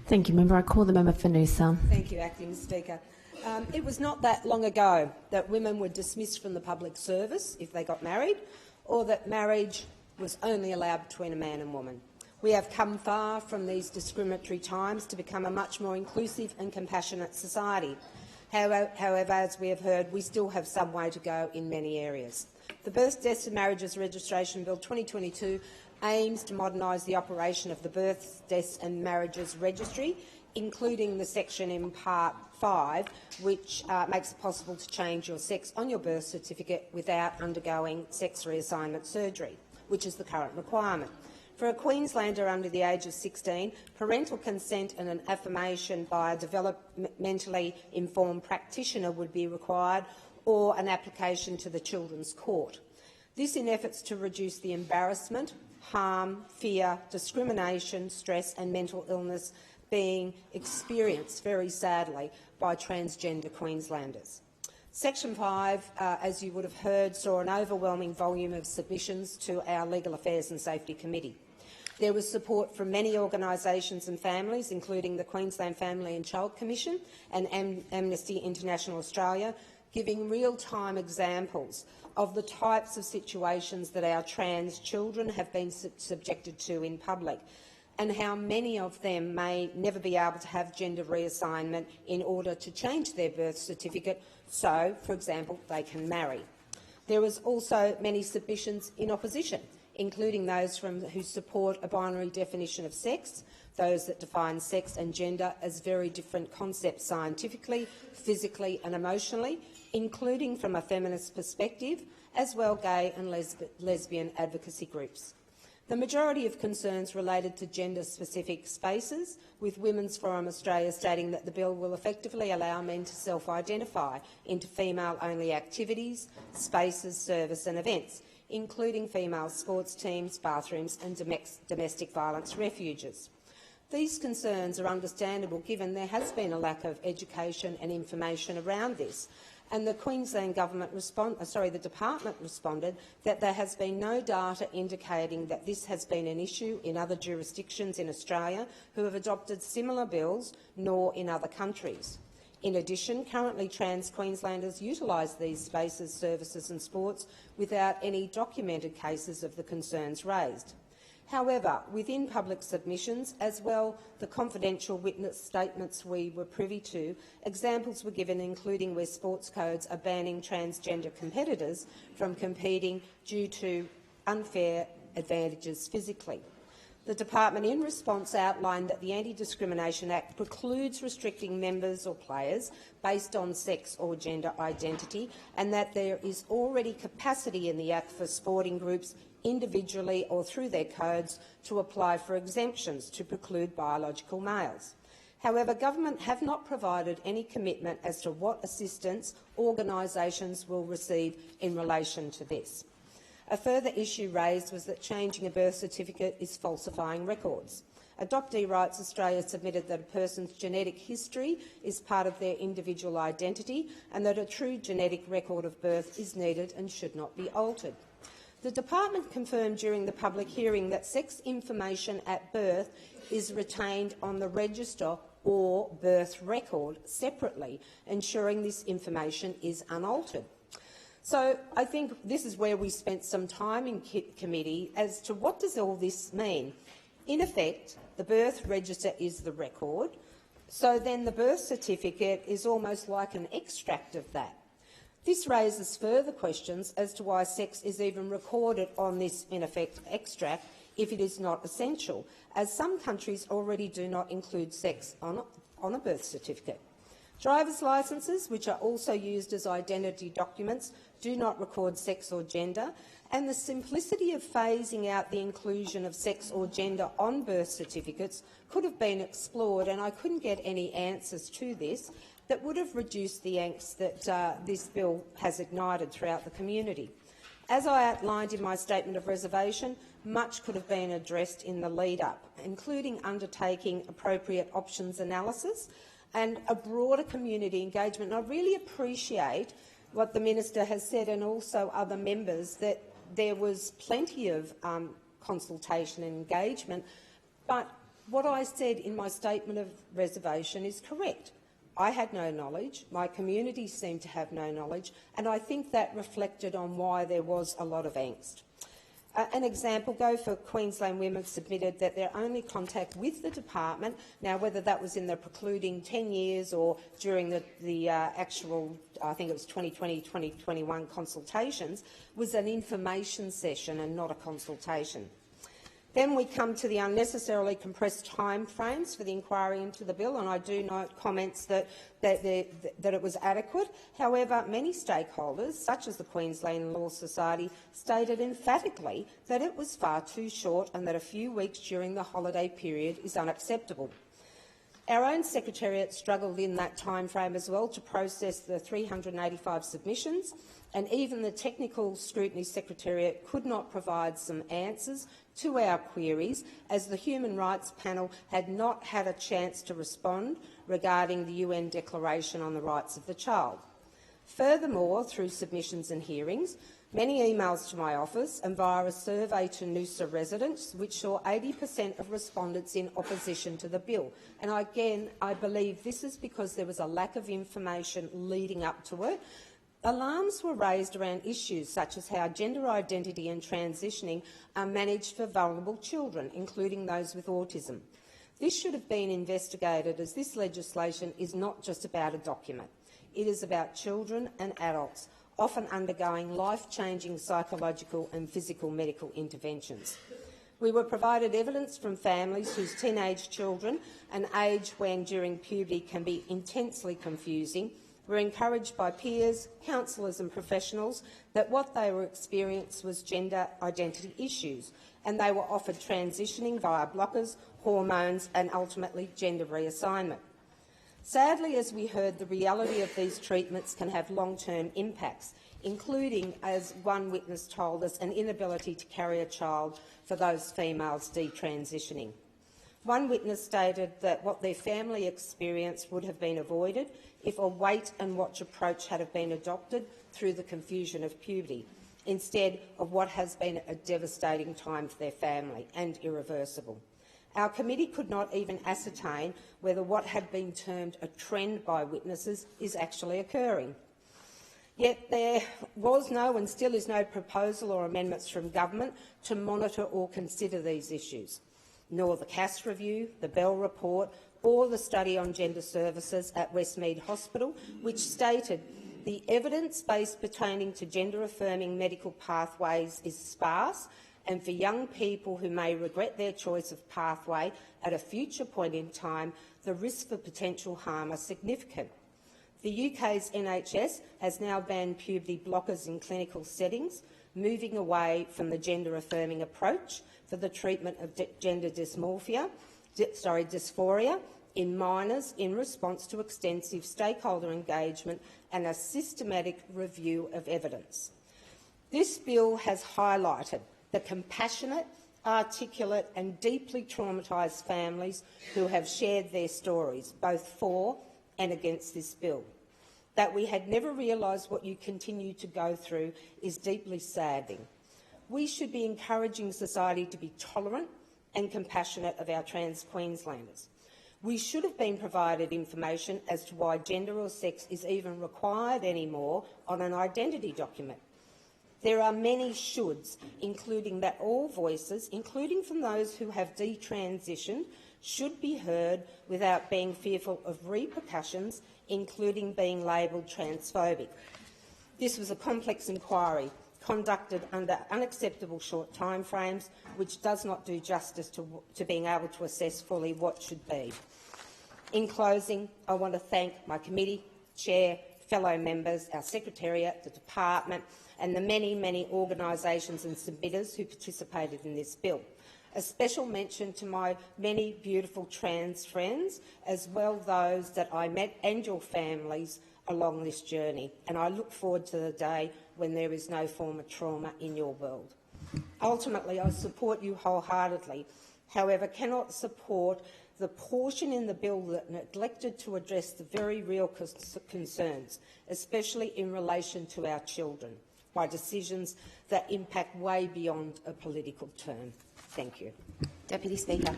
Thank you, Member. I call the member for Noosa. Thank you, Acting Speaker. It was not that long ago that women were dismissed from the public service if they got married, or that marriage was only allowed between a man and woman. We have come far from these discriminatory times to become a much more inclusive and compassionate society. However, as we have heard, we still have some way to go in many areas. The Births, Deaths and Marriages Registration Bill 2022 aims to modernise the operation of the Births, Deaths and Marriages Registry, including the section in Part 5, which makes it possible to change your sex on your birth certificate without undergoing sex reassignment surgery, which is the current requirement. For a Queenslander under the age of 16, parental consent and an affirmation by a developmentally informed practitioner would be required, or an application to the Children's Court. This in efforts to reduce the embarrassment, harm, fear, discrimination, stress and mental illness being experienced, very sadly, by transgender Queenslanders. Section 5, as you would have heard, saw an overwhelming volume of submissions to our Legal Affairs and Safety Committee. There was support from many organisations and families, including the Queensland Family and Child Commission and Amnesty International Australia, giving real-time examples of the types of situations that our trans children have been subjected to in public, and how many of them may never be able to have gender reassignment in order to change their birth certificate so, for example, they can marry. There was also many submissions in opposition, including those who support a binary definition of sex, those that define sex and gender as very different concepts scientifically, physically and emotionally, including from a feminist perspective, as well gay and lesbian advocacy groups. The majority of concerns related to gender-specific spaces, with Women's Forum Australia stating that the bill will effectively allow men to self-identify into female-only activities, spaces, service and events, including female sports teams, bathrooms and domestic violence refuges. These concerns are understandable given there has been a lack of education and information around this, and the Queensland the department responded that there has been no data indicating that this has been an issue in other jurisdictions in Australia who have adopted similar bills, nor in other countries. In addition, currently trans Queenslanders utilise these spaces, services and sports without any documented cases of the concerns raised. However, within public submissions, as well the confidential witness statements we were privy to, examples were given including where sports codes are banning transgender competitors from competing due to unfair advantages physically. The department in response outlined that the Anti-Discrimination Act precludes restricting members or players based on sex or gender identity, and that there is already capacity in the Act for sporting groups individually or through their codes to apply for exemptions to preclude biological males. However, government have not provided any commitment as to what assistance organisations will receive in relation to this. A further issue raised was that changing a birth certificate is falsifying records. Adoptee Rights Australia submitted that a person's genetic history is part of their individual identity and that a true genetic record of birth is needed and should not be altered. The department confirmed during the public hearing that sex information at birth is retained on the register or birth record separately, ensuring this information is unaltered. So I think this is where we spent some time in committee as to what does all this mean. In effect, the birth register is the record, so then the birth certificate is almost like an extract of that. This raises further questions as to why sex is even recorded on this, in effect, extract if it is not essential, as some countries already do not include sex on a birth certificate. Driver's licences, which are also used as identity documents, do not record sex or gender, and the simplicity of phasing out the inclusion of sex or gender on birth certificates could have been explored, and I couldn't get any answers to this, that would have reduced the angst that this bill has ignited throughout the community. As I outlined in my statement of reservation, much could have been addressed in the lead-up, including undertaking appropriate options analysis and a broader community engagement. And I really appreciate what the minister has said, and also other members, that there was plenty of consultation and engagement, but What I said in my statement of reservation is correct. I had no knowledge, my community seemed to have no knowledge, and I think that reflected on why there was a lot of angst. An example, Go for Queensland Women submitted that their only contact with the department, now whether that was in the precluding 10 years or during the actual, I think it was 2020-2021 consultations, was an information session and not a consultation. Then we come to the unnecessarily compressed timeframes for the inquiry into the bill, and I do note comments that it was adequate. However, many stakeholders, such as the Queensland Law Society, stated emphatically that it was far too short and that a few weeks during the holiday period is unacceptable. Our own Secretariat struggled in that timeframe as well to process the 385 submissions, and even the Technical Scrutiny Secretariat could not provide some answers to our queries, as the Human Rights Panel had not had a chance to respond regarding the UN Declaration on the Rights of the Child. Furthermore, through submissions and hearings, many emails to my office and via a survey to Noosa residents, which saw 80% of respondents in opposition to the bill. And again, I believe this is because there was a lack of information leading up to it. Alarms were raised around issues such as how gender identity and transitioning are managed for vulnerable children, including those with autism. This should have been investigated, as this legislation is not just about a document. It is about children and adults, often undergoing life-changing psychological and physical medical interventions. We were provided evidence from families whose teenage children, an age when during puberty can be intensely confusing, were encouraged by peers, counsellors and professionals that what they were experiencing was gender identity issues, and they were offered transitioning via blockers, hormones and ultimately gender reassignment. Sadly, as we heard, the reality of these treatments can have long-term impacts, including, as one witness told us, an inability to carry a child for those females detransitioning. One witness stated that what their family experienced would have been avoided if a wait-and-watch approach had been adopted through the confusion of puberty, instead of what has been a devastating time for their family and irreversible. Our committee could not even ascertain whether what had been termed a trend by witnesses is actually occurring. Yet there was no and still is no proposal or amendments from government to monitor or consider these issues, nor the Cass review, the Bell report or the study on gender services at Westmead Hospital, which stated the evidence base pertaining to gender-affirming medical pathways is sparse, and for young people who may regret their choice of pathway at a future point in time, the risks for potential harm are significant. The UK's NHS has now banned puberty blockers in clinical settings, moving away from the gender-affirming approach for the treatment of gender dysphoria in minors in response to extensive stakeholder engagement and a systematic review of evidence. This bill has highlighted the compassionate, articulate and deeply traumatised families who have shared their stories, both for and against this bill. That we had never realised what you continue to go through is deeply saddening. We should be encouraging society to be tolerant and compassionate of our trans Queenslanders. We should have been provided information as to why gender or sex is even required anymore on an identity document. There are many shoulds, including that all voices, including from those who have detransitioned, should be heard without being fearful of repercussions, including being labelled transphobic. This was a complex inquiry conducted under unacceptable short timeframes, which does not do justice to being able to assess fully what should be. In closing, I want to thank my committee, chair, fellow members, our Secretariat, the Department and the many, many organisations and submitters who participated in this bill. A special mention to my many beautiful trans friends, as well those that I met and your families along this journey, and I look forward to the day when there is no form of trauma in your world. Ultimately, I support you wholeheartedly, however, cannot support the portion in the bill that neglected to address the very real concerns, especially in relation to our children, by decisions that impact way beyond a political term. Thank you. Deputy Speaker.